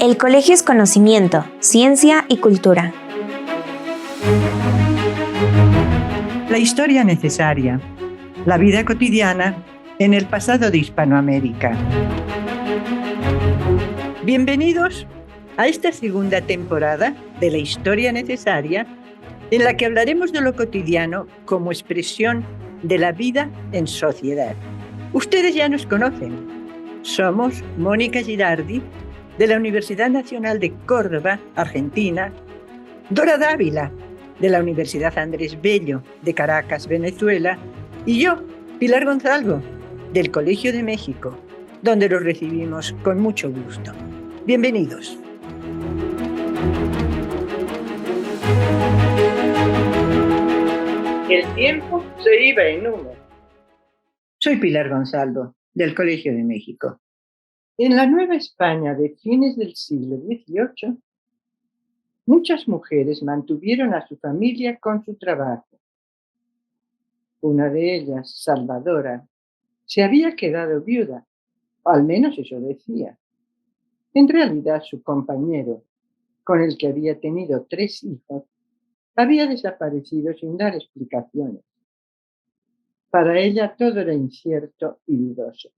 El colegio es conocimiento, ciencia y cultura. La historia necesaria. La vida cotidiana en el pasado de Hispanoamérica. Bienvenidos a esta segunda temporada de La historia necesaria, en la que hablaremos de lo cotidiano como expresión de la vida en sociedad. Ustedes ya nos conocen. Somos Mónica Girardi, de la Universidad Nacional de Córdoba, Argentina; Dora Dávila, de la Universidad Andrés Bello, de Caracas, Venezuela; y yo, Pilar Gonzalvo, del Colegio de México, donde los recibimos con mucho gusto. Bienvenidos. El tiempo se iba en humo. Soy Pilar Gonzalvo, del Colegio de México. En la Nueva España de fines del siglo XVIII, muchas mujeres mantuvieron a su familia con su trabajo. Una de ellas, Salvadora, se había quedado viuda, o al menos eso decía. En realidad, su compañero, con el que había tenido 3 hijos, había desaparecido sin dar explicaciones. Para ella todo era incierto y dudoso.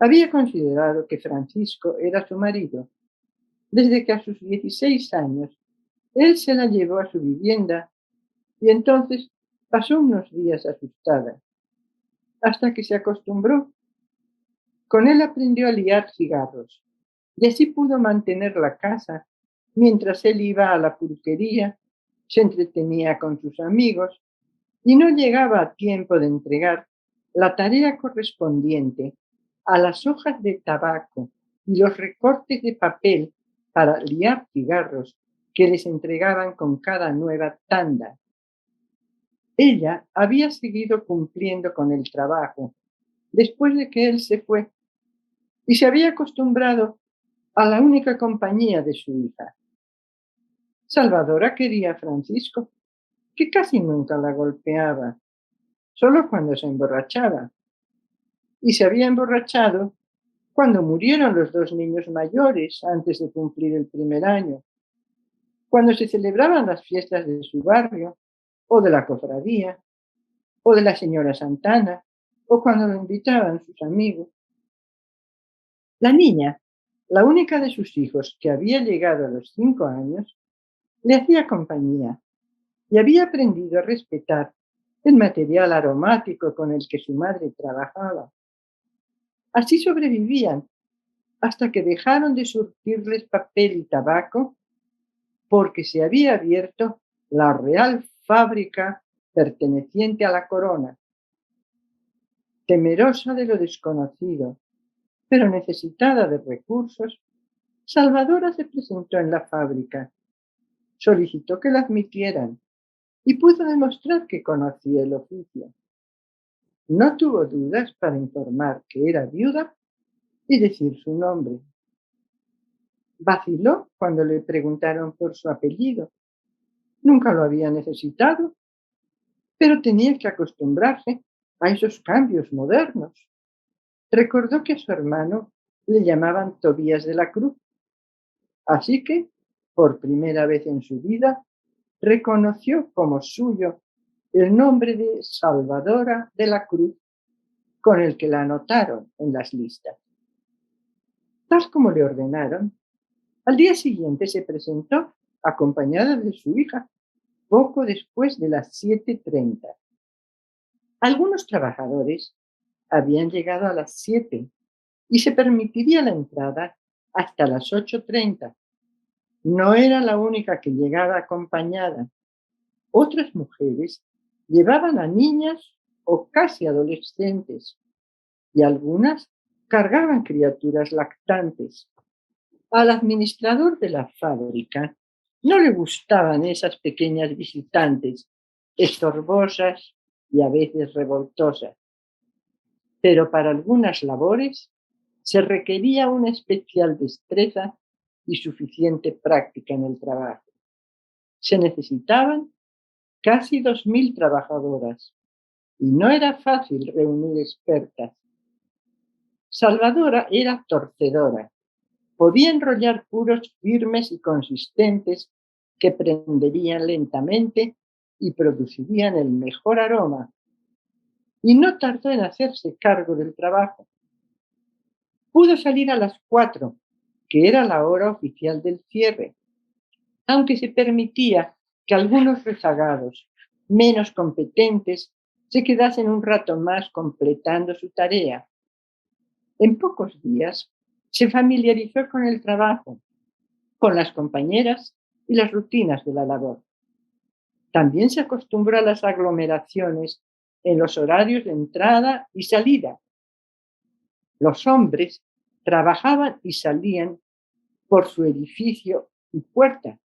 Había considerado que Francisco era su marido, desde que a sus 16 años él se la llevó a su vivienda y entonces pasó unos días asustada, hasta que se acostumbró. Con él aprendió a liar cigarros y así pudo mantener la casa mientras él iba a la pulquería, se entretenía con sus amigos y no llegaba a tiempo de entregar la tarea correspondiente a las hojas de tabaco y los recortes de papel para liar cigarros que les entregaban con cada nueva tanda. Ella había seguido cumpliendo con el trabajo después de que él se fue y se había acostumbrado a la única compañía de su hija. Salvadora quería a Francisco, que casi nunca la golpeaba, solo cuando se emborrachaba. Y se había emborrachado cuando murieron los 2 niños mayores antes de cumplir el primer año, cuando se celebraban las fiestas de su barrio, o de la cofradía, o de la señora Santana, o cuando lo invitaban sus amigos. La niña, la única de sus hijos que había llegado a los 5 años, le hacía compañía y había aprendido a respetar el material aromático con el que su madre trabajaba. Así sobrevivían hasta que dejaron de surtirles papel y tabaco porque se había abierto la Real Fábrica perteneciente a la corona. Temerosa de lo desconocido, pero necesitada de recursos, Salvadora se presentó en la fábrica, solicitó que la admitieran y pudo demostrar que conocía el oficio. No tuvo dudas para informar que era viuda y decir su nombre. Vaciló cuando le preguntaron por su apellido. Nunca lo había necesitado, pero tenía que acostumbrarse a esos cambios modernos. Recordó que a su hermano le llamaban Tobías de la Cruz, así que, por primera vez en su vida, reconoció como suyo el nombre de Salvadora de la Cruz, con el que la anotaron en las listas. Tal como le ordenaron, al día siguiente se presentó acompañada de su hija, poco después de las 7:30. Algunos trabajadores habían llegado a las 7 y se permitiría la entrada hasta las 8:30. No era la única que llegaba acompañada. Otras mujeres llevaban a niñas o casi adolescentes y algunas cargaban criaturas lactantes. Al administrador de la fábrica no le gustaban esas pequeñas visitantes, estorbosas y a veces revoltosas. Pero para algunas labores se requería una especial destreza y suficiente práctica en el trabajo. Se necesitaban casi 2.000 trabajadoras y no era fácil reunir expertas. Salvadora era torcedora, Podía enrollar puros firmes y consistentes que prenderían lentamente y producirían el mejor aroma. Y no tardó en hacerse cargo del trabajo. Pudo salir a las 4, que era la hora oficial del cierre, aunque se permitía que algunos rezagados, menos competentes, se quedasen un rato más completando su tarea. En pocos días se familiarizó con el trabajo, con las compañeras y las rutinas de la labor. También se acostumbró a las aglomeraciones en los horarios de entrada y salida. Los hombres trabajaban y salían por su edificio y puerta,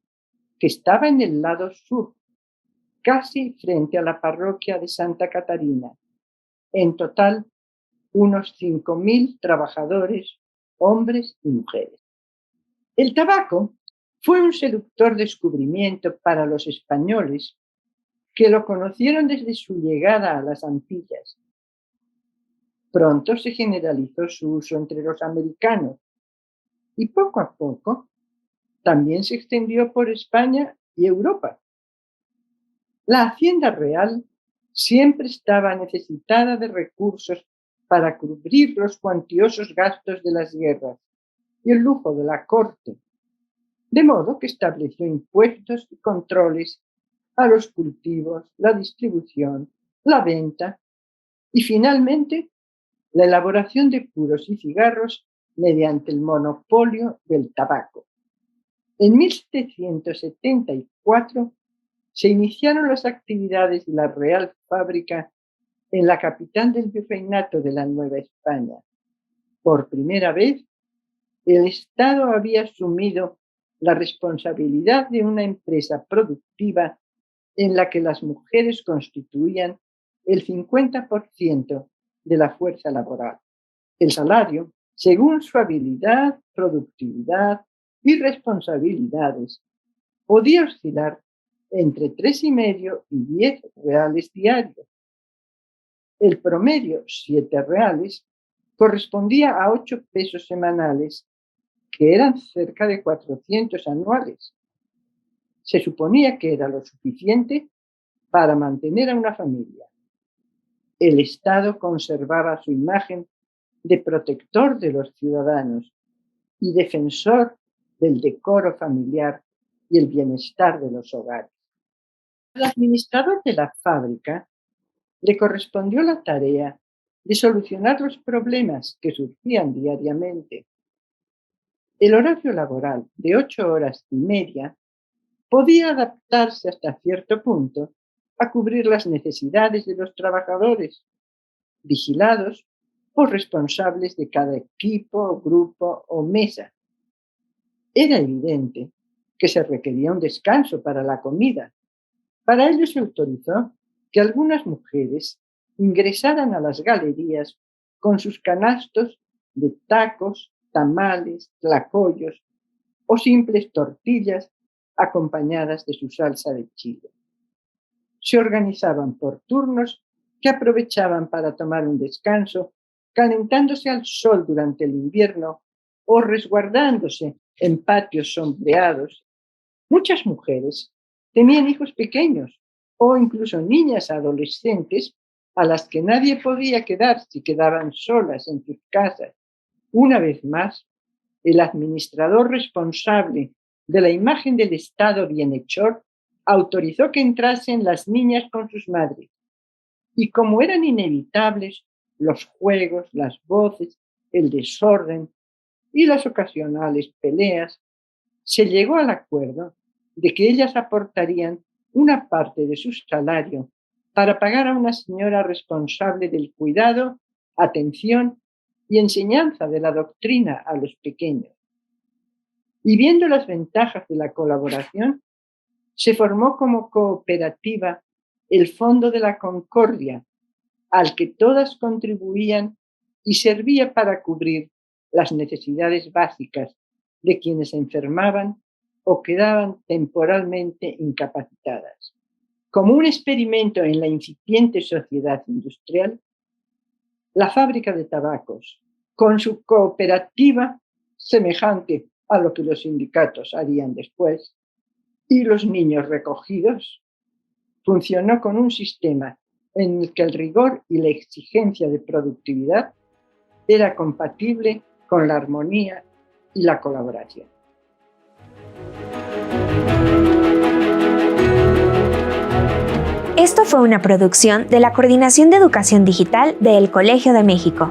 que estaba en el lado sur, casi frente a la parroquia de Santa Catarina. En total, unos 5.000 trabajadores, hombres y mujeres. El tabaco fue un seductor descubrimiento para los españoles que lo conocieron desde su llegada a las Antillas. Pronto se generalizó su uso entre los americanos y poco a poco también se extendió por España y Europa. La Hacienda Real siempre estaba necesitada de recursos para cubrir los cuantiosos gastos de las guerras y el lujo de la corte, de modo que estableció impuestos y controles a los cultivos, la distribución, la venta y finalmente la elaboración de puros y cigarros mediante el monopolio del tabaco. En 1774 se iniciaron las actividades de la Real Fábrica en la capital del Virreinato de la Nueva España. Por primera vez, el Estado había asumido la responsabilidad de una empresa productiva en la que las mujeres constituían el 50% de la fuerza laboral. El salario, según su habilidad, productividad y responsabilidades, podía oscilar entre 3,5 y 10 reales diarios. El promedio, 7 reales, correspondía a 8 pesos semanales, que eran cerca de 400 anuales. Se suponía que era lo suficiente para mantener a una familia. El Estado conservaba su imagen de protector de los ciudadanos y defensor del decoro familiar y el bienestar de los hogares. Al administrador de la fábrica le correspondió la tarea de solucionar los problemas que surgían diariamente. El horario laboral de 8 horas y media podía adaptarse hasta cierto punto a cubrir las necesidades de los trabajadores, vigilados por responsables de cada equipo, grupo o mesa. Era evidente que se requería un descanso para la comida. Para ello se autorizó que algunas mujeres ingresaran a las galerías con sus canastos de tacos, tamales, tlacoyos o simples tortillas acompañadas de su salsa de chile. Se organizaban por turnos que aprovechaban para tomar un descanso, calentándose al sol durante el invierno o resguardándose en patios sombreados. Muchas mujeres tenían hijos pequeños o incluso niñas adolescentes a las que nadie podía quedar si quedaban solas en sus casas. Una vez más, el administrador responsable de la imagen del Estado bienhechor autorizó que entrasen las niñas con sus madres. Y como eran inevitables los juegos, las voces, el desorden y las ocasionales peleas, se llegó al acuerdo de que ellas aportarían una parte de su salario para pagar a una señora responsable del cuidado, atención y enseñanza de la doctrina a los pequeños. Y viendo las ventajas de la colaboración, se formó como cooperativa el Fondo de la Concordia, al que todas contribuían y servía para cubrir las necesidades básicas de quienes enfermaban o quedaban temporalmente incapacitadas. Como un experimento en la incipiente sociedad industrial, la fábrica de tabacos, con su cooperativa, semejante a lo que los sindicatos harían después, y los niños recogidos, funcionó con un sistema en el que el rigor y la exigencia de productividad era compatible con la armonía y la colaboración. Esto fue una producción de la Coordinación de Educación Digital del Colegio de México.